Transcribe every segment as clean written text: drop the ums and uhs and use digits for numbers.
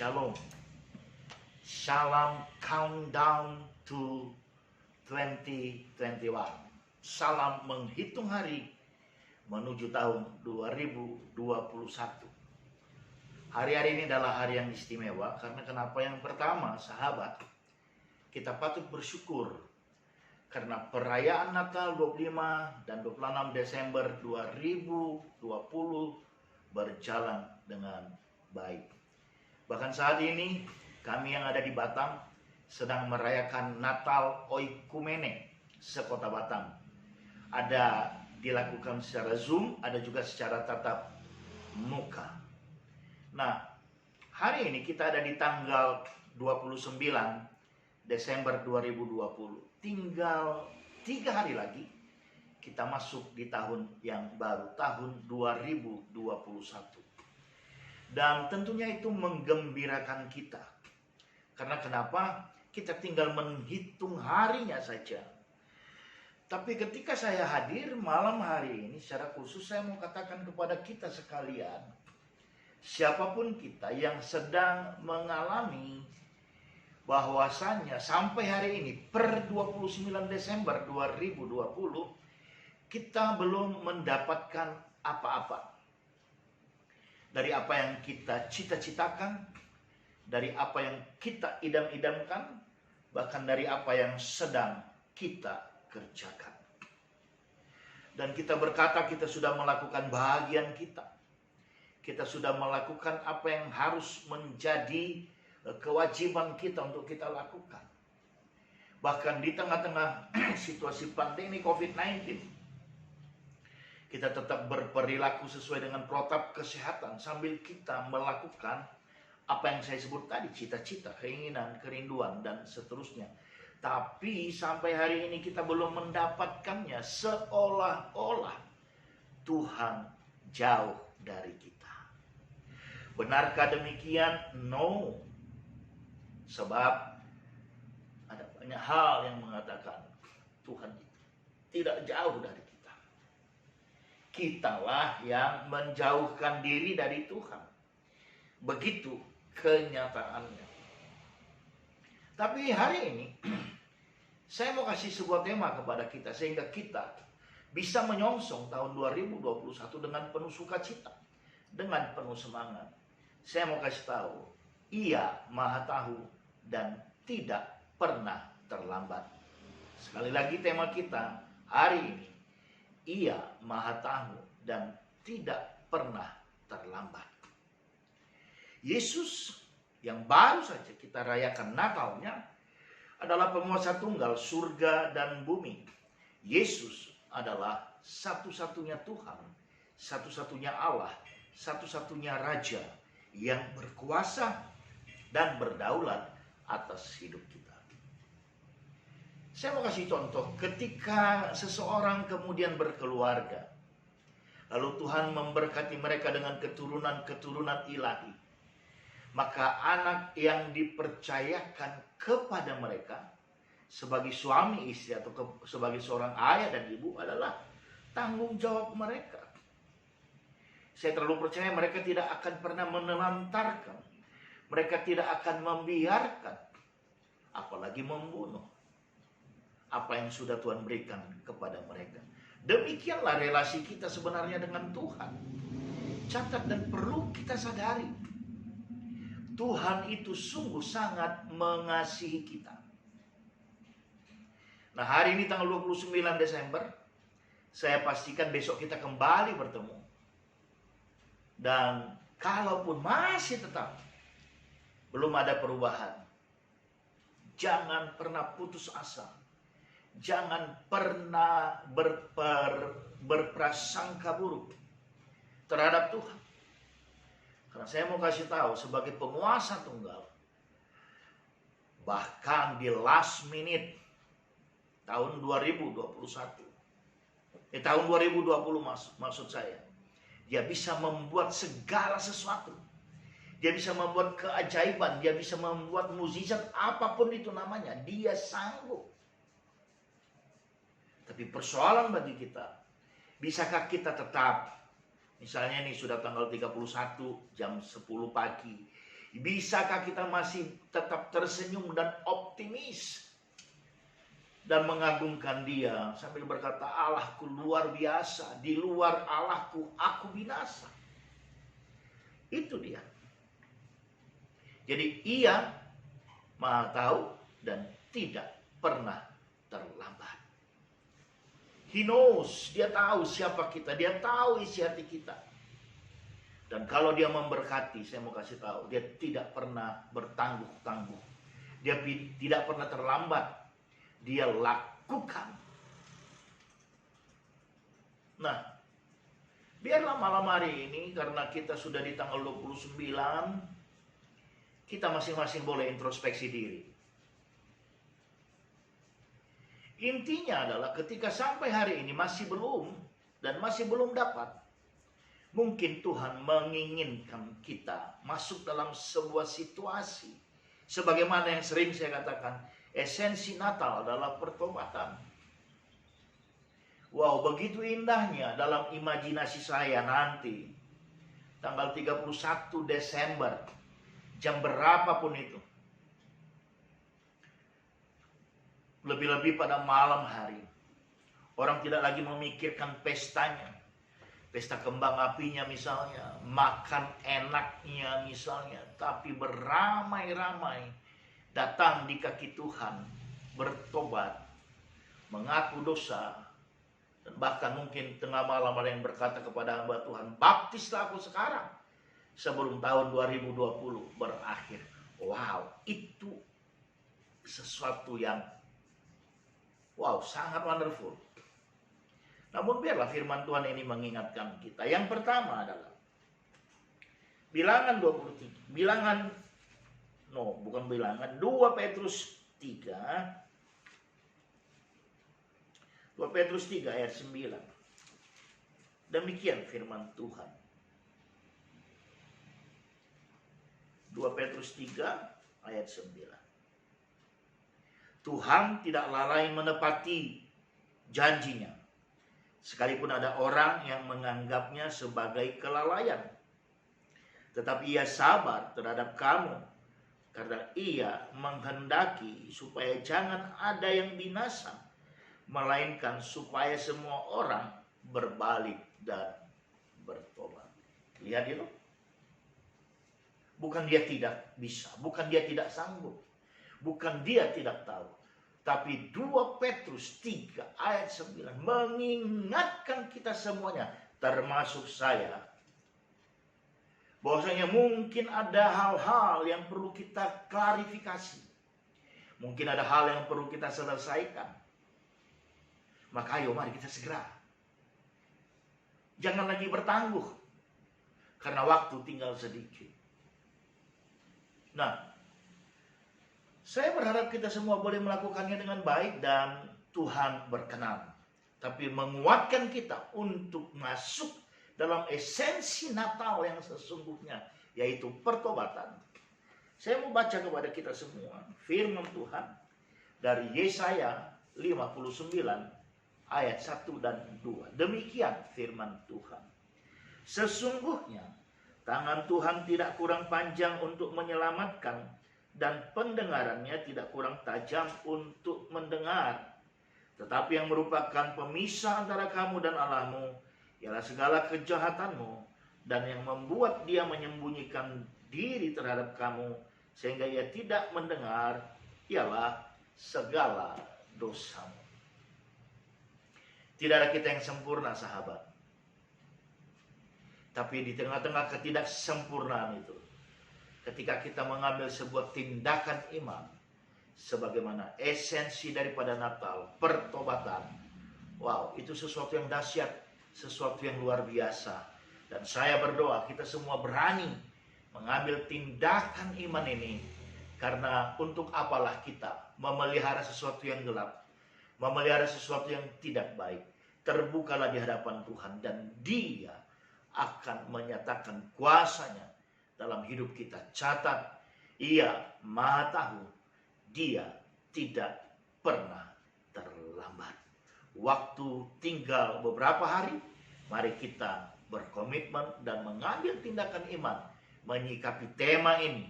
Shalom. Salam countdown to 2021. Salam menghitung hari menuju tahun 2021. Hari-hari ini adalah hari yang istimewa karena kenapa? Yang pertama, sahabat, kita patut bersyukur karena perayaan Natal 25 dan 26 Desember 2020 berjalan dengan baik. Bahkan saat ini kami yang ada di Batam sedang merayakan Natal Oikumene sekota Batam. Ada dilakukan secara Zoom, ada juga secara tatap muka. Nah, hari ini kita ada di tanggal 29 Desember 2020. Tinggal 3 hari lagi kita masuk di tahun yang baru, tahun 2021. Dan tentunya itu menggembirakan kita. Karena kenapa? Kita tinggal menghitung harinya saja. Tapi ketika saya hadir malam hari ini, secara khusus saya mau katakan kepada kita sekalian, siapapun kita yang sedang mengalami bahwasannya sampai hari ini per 29 Desember 2020 kita belum mendapatkan apa-apa dari apa yang kita cita-citakan, dari apa yang kita idam-idamkan, bahkan dari apa yang sedang kita kerjakan. Dan kita berkata kita sudah melakukan bagian kita. Kita sudah melakukan apa yang harus menjadi kewajiban kita untuk kita lakukan. Bahkan di tengah-tengah situasi pandemi COVID-19, kita tetap berperilaku sesuai dengan protap kesehatan sambil kita melakukan apa yang saya sebut tadi, cita-cita, keinginan, kerinduan, dan seterusnya. Tapi sampai hari ini kita belum mendapatkannya, seolah-olah Tuhan jauh dari kita. Benarkah demikian? No. Sebab ada banyak hal yang mengatakan Tuhan tidak jauh dari kita. Kitalah yang menjauhkan diri dari Tuhan. Begitu kenyataannya. Tapi hari ini saya mau kasih sebuah tema kepada kita sehingga kita bisa menyongsong tahun 2021 dengan penuh sukacita, dengan penuh semangat. Saya mau kasih tahu, Ia Maha Tahu dan tidak pernah terlambat. Sekali lagi tema kita hari ini, Ia Maha Tahu dan tidak pernah terlambat. Yesus yang baru saja kita rayakan Natalnya adalah penguasa tunggal surga dan bumi. Yesus adalah satu-satunya Tuhan, satu-satunya Allah, satu-satunya Raja yang berkuasa dan berdaulat atas hidup kita. Saya mau kasih contoh, ketika seseorang kemudian berkeluarga, lalu Tuhan memberkati mereka dengan keturunan-keturunan ilahi, maka anak yang dipercayakan kepada mereka sebagai suami istri atau sebagai seorang ayah dan ibu adalah tanggung jawab mereka. Saya terlalu percaya mereka tidak akan pernah menelantarkan, mereka tidak akan membiarkan, apalagi membunuh apa yang sudah Tuhan berikan kepada mereka. Demikianlah relasi kita sebenarnya dengan Tuhan. Catat dan perlu kita sadari, Tuhan itu sungguh sangat mengasihi kita. Nah, hari ini tanggal 29 Desember, saya pastikan besok kita kembali bertemu. Dan kalaupun masih tetap belum ada perubahan, jangan pernah putus asa. Jangan pernah berprasangka buruk terhadap Tuhan. Karena saya mau kasih tahu, sebagai penguasa tunggal, bahkan di last minute tahun 2021, tahun 2020 maksud saya, dia bisa membuat segala sesuatu. Dia bisa membuat keajaiban, dia bisa membuat mukjizat, apapun itu namanya, dia sanggup. Tapi persoalan bagi kita, bisakah kita tetap, misalnya ini sudah tanggal 31 jam 10 pagi, Bisakah kita masih tetap tersenyum dan optimis dan mengagungkan Dia sambil berkata, Allahku luar biasa, di luar Allahku aku binasa. Itu dia. Jadi Ia Maha tahu dan tidak pernah terlambat. He knows, Dia tahu siapa kita, Dia tahu isi hati kita. Dan kalau Dia memberkati, saya mau kasih tahu, Dia tidak pernah bertangguh-tangguh. Dia tidak pernah terlambat. Dia lakukan. Nah, biarlah malam hari ini, karena kita sudah di tanggal 29, kita masing-masing boleh introspeksi diri. Intinya adalah ketika sampai hari ini masih belum dapat, mungkin Tuhan menginginkan kita masuk dalam sebuah situasi. Sebagaimana yang sering saya katakan, esensi Natal adalah pertobatan. Wow, begitu indahnya dalam imajinasi saya nanti, tanggal 31 Desember, jam berapapun itu. Lebih-lebih pada malam hari. Orang tidak lagi memikirkan pestanya. Pesta kembang apinya misalnya, makan enaknya misalnya, tapi beramai-ramai datang di kaki Tuhan, bertobat, mengaku dosa, dan bahkan mungkin tengah malam ada yang berkata kepada hamba Tuhan, baptislah aku sekarang sebelum tahun 2020 berakhir. Wow, itu sesuatu yang sangat wonderful. Namun biarlah firman Tuhan ini mengingatkan kita. Yang pertama adalah Bilangan 23. 2 Petrus 3. 2 Petrus 3 ayat 9. Demikian firman Tuhan. 2 Petrus 3 ayat 9. Tuhan tidak lalai menepati janjinya, sekalipun ada orang yang menganggapnya sebagai kelalaian. Tetapi Ia sabar terhadap kamu, karena Ia menghendaki supaya jangan ada yang binasa, melainkan supaya semua orang berbalik dan bertobat. Lihat itu. Bukan Dia tidak bisa, bukan Dia tidak sanggup, bukan Dia tidak tahu. Tapi 2 Petrus 3 ayat 9 mengingatkan kita semuanya, termasuk saya, bahwasanya mungkin ada hal-hal yang perlu kita klarifikasi. Mungkin ada hal yang perlu kita selesaikan. Maka ayo mari kita segera. Jangan lagi bertangguh, karena waktu tinggal sedikit. Nah, saya berharap kita semua boleh melakukannya dengan baik dan Tuhan berkenan. Tapi menguatkan kita untuk masuk dalam esensi Natal yang sesungguhnya, yaitu pertobatan. Saya mau baca kepada kita semua firman Tuhan dari Yesaya 59 ayat 1 dan 2. Demikian firman Tuhan. Sesungguhnya tangan Tuhan tidak kurang panjang untuk menyelamatkan, dan pendengarannya tidak kurang tajam untuk mendengar. Tetapi yang merupakan pemisah antara kamu dan Allahmu ialah segala kejahatanmu, dan yang membuat Dia menyembunyikan diri terhadap kamu sehingga Ia tidak mendengar ialah segala dosamu. Tidak ada kita yang sempurna, sahabat. Tapi di tengah-tengah ketidaksempurnaan itu, ketika kita mengambil sebuah tindakan iman, sebagaimana esensi daripada Natal, pertobatan, wow, itu sesuatu yang dahsyat, sesuatu yang luar biasa. Dan saya berdoa kita semua berani mengambil tindakan iman ini, karena untuk apalah kita memelihara sesuatu yang gelap, memelihara sesuatu yang tidak baik. Terbukalah di hadapan Tuhan, dan Dia akan menyatakan kuasanya dalam hidup kita. Catat, Ia Maha tahu, Dia tidak pernah terlambat. Waktu tinggal beberapa hari, mari kita berkomitmen dan mengambil tindakan iman, menyikapi tema ini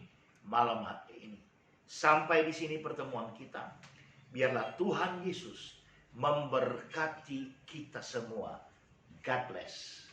malam hari ini. Sampai di sini pertemuan kita. Biarlah Tuhan Yesus memberkati kita semua. God bless.